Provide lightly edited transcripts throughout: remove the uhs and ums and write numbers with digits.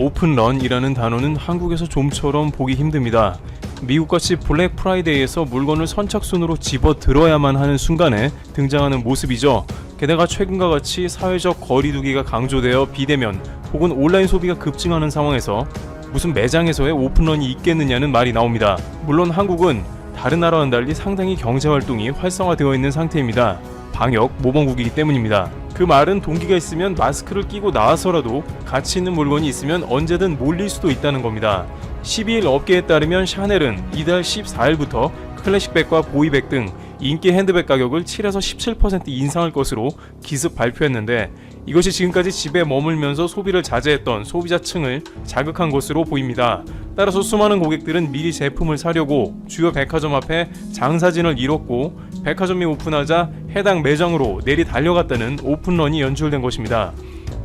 오픈런이라는 단어는 한국에서 좀처럼 보기 힘듭니다. 미국같이 블랙 프라이데이에서 물건을 선착순으로 집어들어야만 하는 순간에 등장하는 모습이죠. 게다가 최근과 같이 사회적 거리두기가 강조되어 비대면 혹은 온라인 소비가 급증하는 상황에서 무슨 매장에서의 오픈런이 있겠느냐는 말이 나옵니다. 물론 한국은 다른 나라와는 달리 상당히 경제활동이 활성화되어 있는 상태입니다. 방역 모범국이기 때문입니다. 그 말은 동기가 있으면 마스크를 끼고 나와서라도 가치 있는 물건이 있으면 언제든 몰릴 수도 있다는 겁니다. 12일 업계에 따르면 샤넬은 이달 14일부터 클래식백과 보이백 등 인기 핸드백 가격을 7에서 17% 인상할 것으로 기습 발표했는데, 이것이 지금까지 집에 머물면서 소비를 자제했던 소비자층을 자극한 것으로 보입니다. 따라서 수많은 고객들은 미리 제품을 사려고 주요 백화점 앞에 장사진을 이뤘고, 백화점이 오픈하자 해당 매장으로 내리 달려갔다는 오픈런이 연출된 것입니다.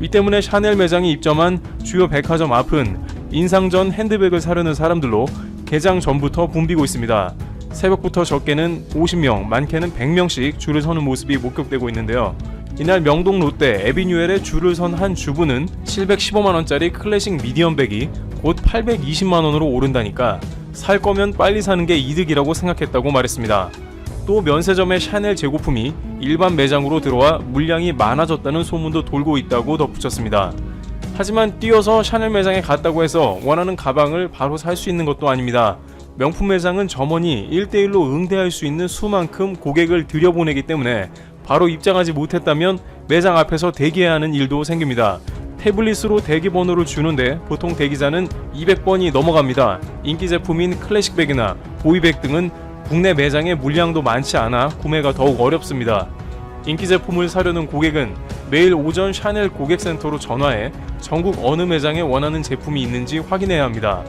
이 때문에 샤넬 매장이 입점한 주요 백화점 앞은 인상 전 핸드백을 사려는 사람들로 개장 전부터 붐비고 있습니다. 새벽부터 적게는 50명, 많게는 100명씩 줄을 서는 모습이 목격되고 있는데요. 이날 명동 롯데 에비뉴엘에 줄을 선 한 주부는 715만원짜리 클래식 미디엄백이 곧 820만원으로 오른다니까 살 거면 빨리 사는 게 이득이라고 생각했다고 말했습니다. 또 면세점의 샤넬 재고품이 일반 매장으로 들어와 물량이 많아졌다는 소문도 돌고 있다고 덧붙였습니다. 하지만 뛰어서 샤넬 매장에 갔다고 해서 원하는 가방을 바로 살 수 있는 것도 아닙니다. 명품 매장은 점원이 1대1로 응대할 수 있는 수만큼 고객을 들여보내기 때문에 바로 입장하지 못했다면 매장 앞에서 대기해야 하는 일도 생깁니다. 태블릿으로 대기번호를 주는데 보통 대기자는 200번이 넘어갑니다. 인기 제품인 클래식백이나 보이백 등은 국내 매장에 물량도 많지 않아 구매가 더욱 어렵습니다. 인기 제품을 사려는 고객은 매일 오전 샤넬 고객센터로 전화해 전국 어느 매장에 원하는 제품이 있는지 확인해야 합니다.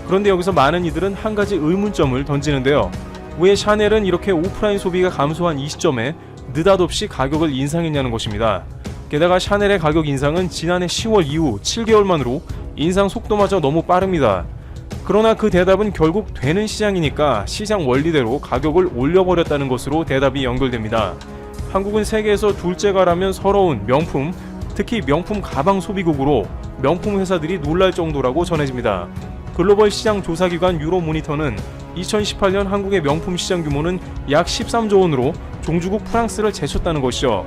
그런데 여기서 많은 이들은 한 가지 의문점을 던지는데요. 왜 샤넬은 이렇게 오프라인 소비가 감소한 이 시점에 느닷없이 가격을 인상했냐는 것입니다. 게다가 샤넬의 가격 인상은 지난해 10월 이후 7개월 만으로 인상 속도마저 너무 빠릅니다. 그러나 그 대답은 결국 되는 시장이니까 시장 원리대로 가격을 올려버렸다는 것으로 대답이 연결됩니다. 한국은 세계에서 둘째가라면 서러운 명품, 특히 명품 가방 소비국으로 명품 회사들이 놀랄 정도라고 전해집니다. 글로벌 시장 조사기관 유로모니터는 2018년 한국의 명품 시장 규모는 약 13조 원으로 종주국 프랑스를 제쳤다는 것이죠.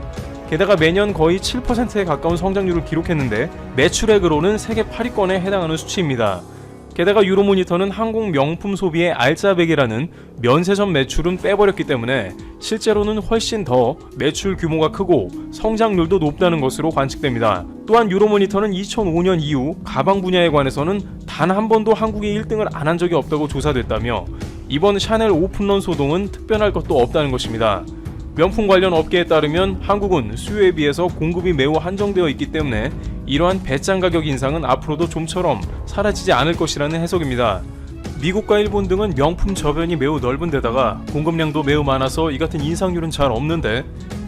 게다가 매년 거의 7%에 가까운 성장률을 기록했는데 매출액으로는 세계 8위권에 해당하는 수치입니다. 게다가 유로모니터는 한국 명품 소비의 알짜배기라는 면세점 매출은 빼버렸기 때문에 실제로는 훨씬 더 매출 규모가 크고 성장률도 높다는 것으로 관측됩니다. 또한 유로모니터는 2005년 이후 가방 분야에 관해서는 단 한 번도 한국이 1등을 안 한 적이 없다고 조사됐다며 이번 샤넬 오픈런 소동은 특별할 것도 없다는 것입니다. 명품 관련 업계에 따르면 한국은 수요에 비해서 공급이 매우 한정되어 있기 때문에 이러한 배짱 가격 인상은 앞으로도 좀처럼 사라지지 않을 것이라는 해석입니다. 미국과 일본 등은 명품 저변이 매우 넓은 데다가 공급량도 매우 많아서 이 같은 인상률은 잘 없는데,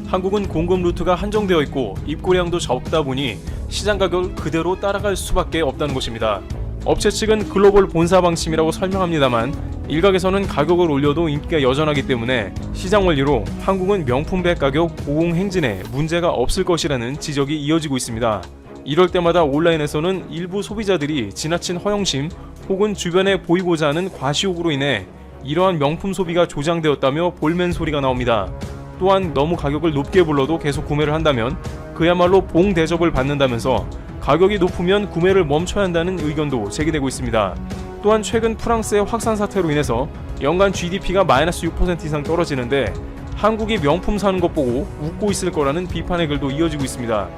한국은 공급 루트가 한정되어 있고 입고량도 적다 보니 시장 가격을 그대로 따라갈 수밖에 없다는 것입니다. 업체 측은 글로벌 본사 방침이라고 설명합니다만 일각에서는 가격을 올려도 인기가 여전하기 때문에 시장 원리로 한국은 명품백 가격 고공행진에 문제가 없을 것이라는 지적이 이어지고 있습니다. 이럴 때마다 온라인에서는 일부 소비자들이 지나친 허영심 혹은 주변에 보이고자 하는 과시욕으로 인해 이러한 명품 소비가 조장되었다며 볼멘 소리가 나옵니다. 또한 너무 가격을 높게 불러도 계속 구매를 한다면 그야말로 봉 대접을 받는다면서 가격이 높으면 구매를 멈춰야 한다는 의견도 제기되고 있습니다. 또한 최근 프랑스의 확산 사태로 인해서 연간 GDP가 마이너스 6% 이상 떨어지는데 한국이 명품 사는 것 보고 웃고 있을 거라는 비판의 글도 이어지고 있습니다.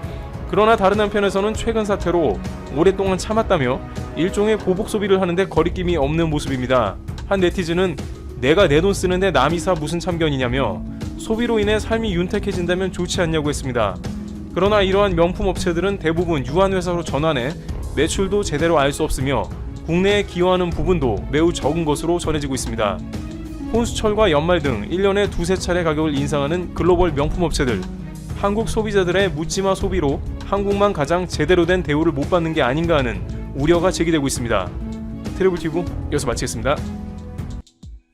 그러나 다른 한편에서는 최근 사태로 오랫동안 참았다며 일종의 보복 소비를 하는데 거리낌이 없는 모습입니다. 한 네티즌은 내가 내 돈 쓰는데 남이 사 무슨 참견이냐며 소비로 인해 삶이 윤택해진다면 좋지 않냐고 했습니다. 그러나 이러한 명품 업체들은 대부분 유한회사로 전환해 매출도 제대로 알 수 없으며 국내에 기여하는 부분도 매우 적은 것으로 전해지고 있습니다. 혼수철과 연말 등 1년에 두세 차례 가격을 인상하는 글로벌 명품 업체들, 한국 소비자들의 묻지마 소비로 한국만 가장 제대로 된 대우를 못 받는 게 아닌가 하는 우려가 제기되고 있습니다. 트래블튜브 여기서 마치겠습니다.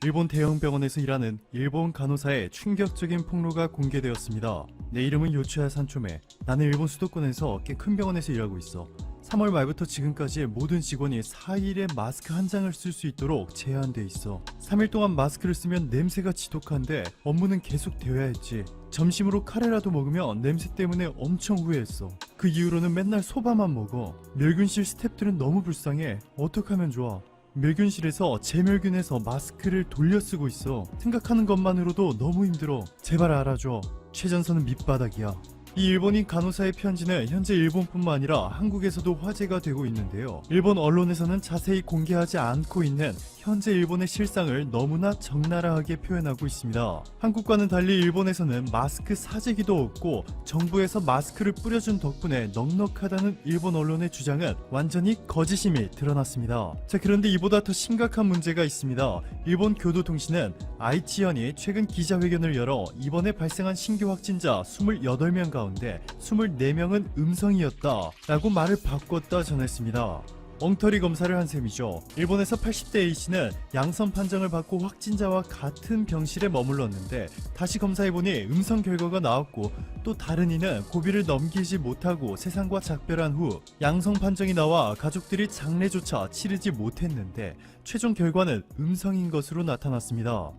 일본 대형 병원에서 일하는 일본 간호사의 충격적인 폭로가 공개되었습니다. 내 이름은 요치야 산초메. 나는 일본 수도권에서 꽤 큰 병원에서 일하고 있어. 3월 말부터 지금까지 모든 직원이 4일에 마스크 한 장을 쓸 수 있도록 제한돼 있어. 3일 동안 마스크를 쓰면 냄새가 지독한데 업무는 계속 되어야 했지. 점심으로 카레라도 먹으면 냄새 때문에 엄청 후회했어. 그 이후로는 맨날 소바만 먹어. 멸균실 스태프들은 너무 불쌍해. 어떡하면 좋아. 멸균실에서 재멸균해서 마스크를 돌려 쓰고 있어. 생각하는 것만으로도 너무 힘들어. 제발 알아줘. 최전선은 밑바닥이야. 이 일본인 간호사의 편지는 현재 일본뿐만 아니라 한국에서도 화제가 되고 있는데요. 일본 언론에서는 자세히 공개하지 않고 있는 현재 일본의 실상을 너무나 적나라하게 표현하고 있습니다. 한국과는 달리 일본에서는 마스크 사재기도 없고 정부에서 마스크를 뿌려준 덕분에 넉넉하다는 일본 언론의 주장은 완전히 거짓임이 드러났습니다. 자, 그런데 이보다 더 심각한 문제가 있습니다. 일본 교도통신은 아이치현이 최근 기자회견을 열어 이번에 발생한 신규 확진자 28명 가운데 24명은 음성이었다 라고 말을 바꿨다 전했습니다. 엉터리 검사를 한 셈이죠. 일본에서 80대 A씨는 양성 판정을 받고 확진자와 같은 병실에 머물렀는데 다시 검사해보니 음성 결과가 나왔고, 또 다른 이는 고비를 넘기지 못하고 세상과 작별한 후 양성 판정이 나와 가족들이 장례조차 치르지 못했는데 최종 결과는 음성인 것으로 나타났습니다.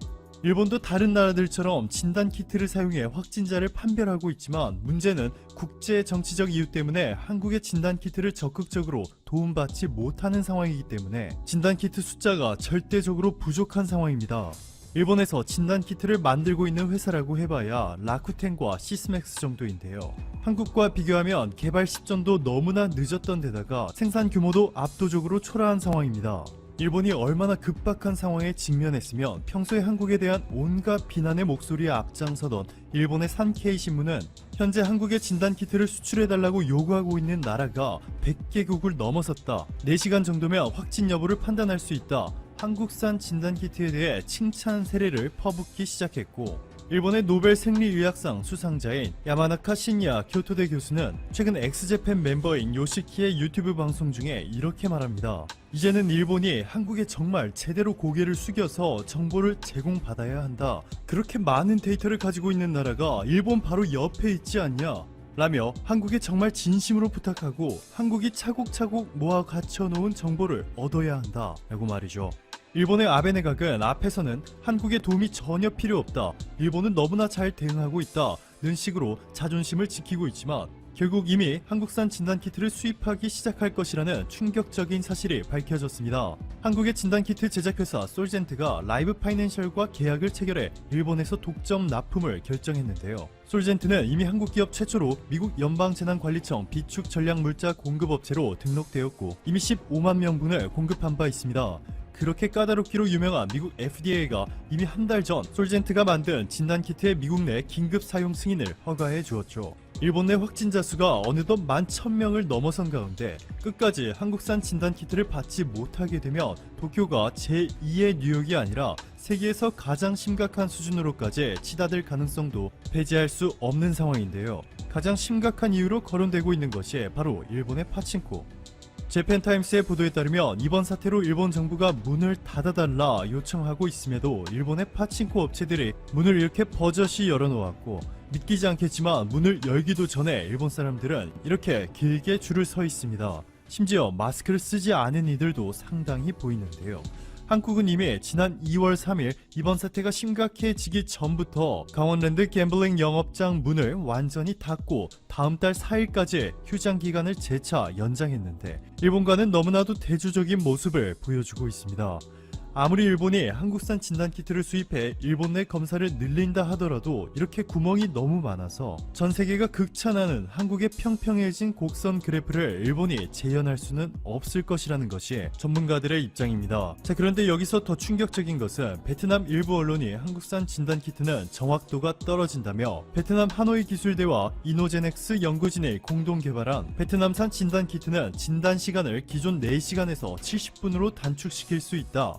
일본도 다른 나라들처럼 진단키트를 사용해 확진자를 판별하고 있지만 문제는 국제 정치적 이유 때문에 한국의 진단키트를 적극적으로 도움받지 못하는 상황이기 때문에 진단키트 숫자가 절대적으로 부족한 상황입니다. 일본에서 진단키트를 만들고 있는 회사라고 해봐야 라쿠텐과 시스맥스 정도인데요. 한국과 비교하면 개발 시점도 너무나 늦었던 데다가 생산 규모도 압도적으로 초라한 상황입니다. 일본이 얼마나 급박한 상황에 직면했으면 평소에 한국에 대한 온갖 비난의 목소리에 앞장서던 일본의 산케이 신문은 현재 한국의 진단키트를 수출해달라고 요구하고 있는 나라가 100개국을 넘어섰다. 4시간 정도면 확진 여부를 판단할 수 있다. 한국산 진단키트에 대해 칭찬 세례를 퍼붓기 시작했고, 일본의 노벨 생리의학상 수상자인 야마나카 신야 교토대 교수는 최근 엑스제팬 멤버인 요시키의 유튜브 방송 중에 이렇게 말합니다. 이제는 일본이 한국에 정말 제대로 고개를 숙여서 정보를 제공받아야 한다. 그렇게 많은 데이터를 가지고 있는 나라가 일본 바로 옆에 있지 않냐? 라며 한국에 정말 진심으로 부탁하고 한국이 차곡차곡 모아 갖춰놓은 정보를 얻어야 한다 라고 말이죠. 일본의 아베 내각은 앞에서는 한국의 도움이 전혀 필요 없다, 일본은 너무나 잘 대응하고 있다는 식으로 자존심을 지키고 있지만 결국 이미 한국산 진단키트를 수입하기 시작할 것이라는 충격적인 사실이 밝혀졌습니다. 한국의 진단키트 제작회사 솔젠트가 라이브 파이낸셜과 계약을 체결해 일본에서 독점 납품을 결정했는데요. 솔젠트는 이미 한국 기업 최초로 미국 연방재난관리청 비축 전략물자 공급업체로 등록되었고 이미 15만 명분을 공급한 바 있습니다. 그렇게 까다롭기로 유명한 미국 FDA가 이미 한 달 전 솔젠트가 만든 진단키트의 미국 내 긴급 사용 승인을 허가해 주었죠. 일본 내 확진자 수가 어느덧 11,000명을 넘어선 가운데 끝까지 한국산 진단키트를 받지 못하게 되면 도쿄가 제2의 뉴욕이 아니라 세계에서 가장 심각한 수준으로까지 치닫을 가능성도 배제할 수 없는 상황인데요. 가장 심각한 이유로 거론되고 있는 것이 바로 일본의 파친코. 재팬타임스의 보도에 따르면 이번 사태로 일본 정부가 문을 닫아달라 요청하고 있음에도 일본의 파친코 업체들이 문을 이렇게 버젓이 열어놓았고, 믿기지 않겠지만 문을 열기도 전에 일본 사람들은 이렇게 길게 줄을 서 있습니다. 심지어 마스크를 쓰지 않은 이들도 상당히 보이는데요. 한국은 이미 지난 2월 3일 이번 사태가 심각해지기 전부터 강원랜드 갬블링 영업장 문을 완전히 닫고 다음 달 4일까지 휴장 기간을 재차 연장했는데 일본과는 너무나도 대조적인 모습을 보여주고 있습니다. 아무리 일본이 한국산 진단키트를 수입해 일본 내 검사를 늘린다 하더라도 이렇게 구멍이 너무 많아서 전 세계가 극찬하는 한국의 평평해진 곡선 그래프를 일본이 재현할 수는 없을 것이라는 것이 전문가들의 입장입니다. 자, 그런데 여기서 더 충격적인 것은 베트남 일부 언론이 한국산 진단키트는 정확도가 떨어진다며 베트남 하노이 기술대와 이노제넥스 연구진이 공동 개발한 베트남산 진단키트는 진단 시간을 기존 4시간에서 70분으로 단축시킬 수 있다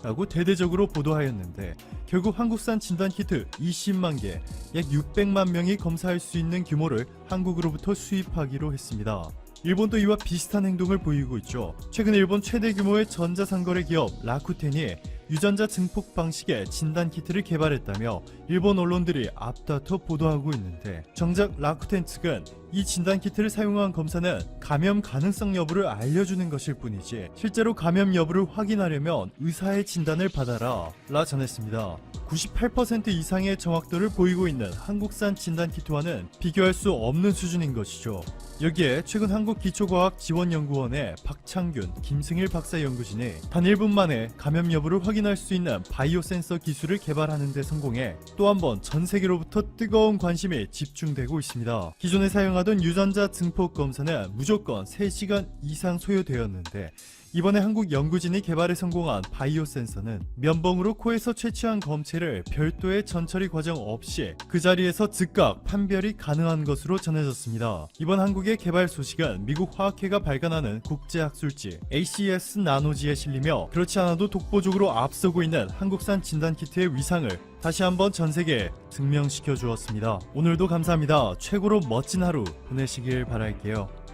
라고 대대적으로 보도하였는데 결국 한국산 진단키트 20만 개, 약 600만 명이 검사할 수 있는 규모를 한국으로부터 수입하기로 했습니다. 일본도 이와 비슷한 행동을 보이고 있죠. 최근 일본 최대 규모의 전자상거래 기업 라쿠텐이 유전자 증폭 방식의 진단키트를 개발했다며 일본 언론들이 앞다퉈 보도하고 있는데, 정작 라쿠텐 측은 이 진단키트를 사용한 검사는 감염 가능성 여부를 알려주는 것일 뿐이지 실제로 감염 여부를 확인하려면 의사의 진단을 받아라 라 전했습니다. 98% 이상의 정확도를 보이고 있는 한국산 진단키트와는 비교할 수 없는 수준인 것이죠. 여기에 최근 한국기초과학지원연구원의 박창균, 김승일 박사 연구진이 단 1분 만에 감염 여부를 확인할 수 있는 바이오 센서 기술을 개발하는 데 성공해 또 한 번 전 세계로부터 뜨거운 관심이 집중되고 있습니다. 기존에 사용하던 유전자 증폭 검사는 무조건 3시간 이상 소요되었는데, 이번에 한국 연구진이 개발에 성공한 바이오 센서는 면봉으로 코에서 채취한 검체를 별도의 전처리 과정 없이 그 자리에서 즉각 판별이 가능한 것으로 전해졌습니다. 이번 한국의 개발 소식은 미국 화학회가 발간하는 국제학술지 ACS 나노지에 실리며, 그렇지 않아도 독보적으로 앞서고 있는 한국산 진단키트의 위상을 다시 한번 전 세계에 증명시켜 주었습니다. 오늘도 감사합니다. 최고로 멋진 하루 보내시길 바랄게요.